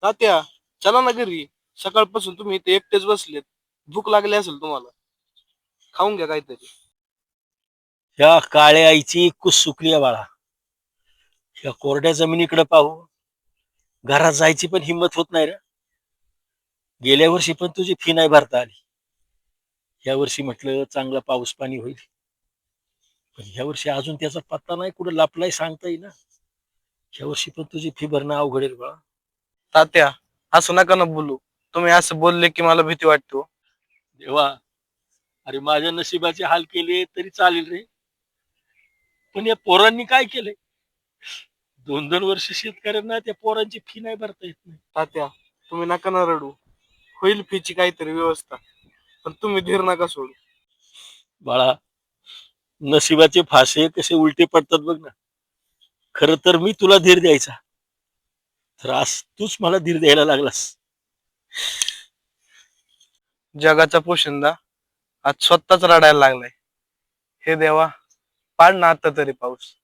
तात्या, चला ना घरी. सकाळपासून तुम्ही इथे एकटेच बसलेत. भूक लागली असेल तुम्हाला. खाऊन घ्या काहीतरी. ह्या काळ्या आईची कुस सुकली आहे बाळा. ह्या कोरड्या जमिनीकडे पाहू घरात जायची पण हिंमत होत नाही रे. गेल्या वर्षी पण तुझी फी नाही भरता आली. या वर्षी म्हटलं चांगला पाऊस पाणी होईल, पण ह्या वर्षी अजून त्याचा पत्ता नाही, कुठं लपलाय सांगता येईल ना. ह्या वर्षी पण तुझी फी भरणं अवघड आहे बाळा. तात्या, असं नका ना बोलू. तुम्ही असं बोलले की मला भीती वाटते हो. देवा, अरे माझ्या नशिबाचे हाल केले तरी चालेल रे, पण या पोरांनी काय केलंय? 2-2 वर्ष शेतकऱ्यांना त्या पोरांची फी नाही भरता येत नाही. तात्या, तुम्ही नका ना रडू. होईल फीची काहीतरी व्यवस्था. पण तुम्ही धीर नका सोडू. बाळा, नशिबाचे फासे कसे उलटे पडतात बघ ना. खर तर मी तुला धीर द्यायचा, तर आज तूच मला धीर द्यायला लागलास. जगाचा पोशिंदा आज स्वतःच रडायला लागलाय. हे देवा, पाड ना आता तरी पाऊस.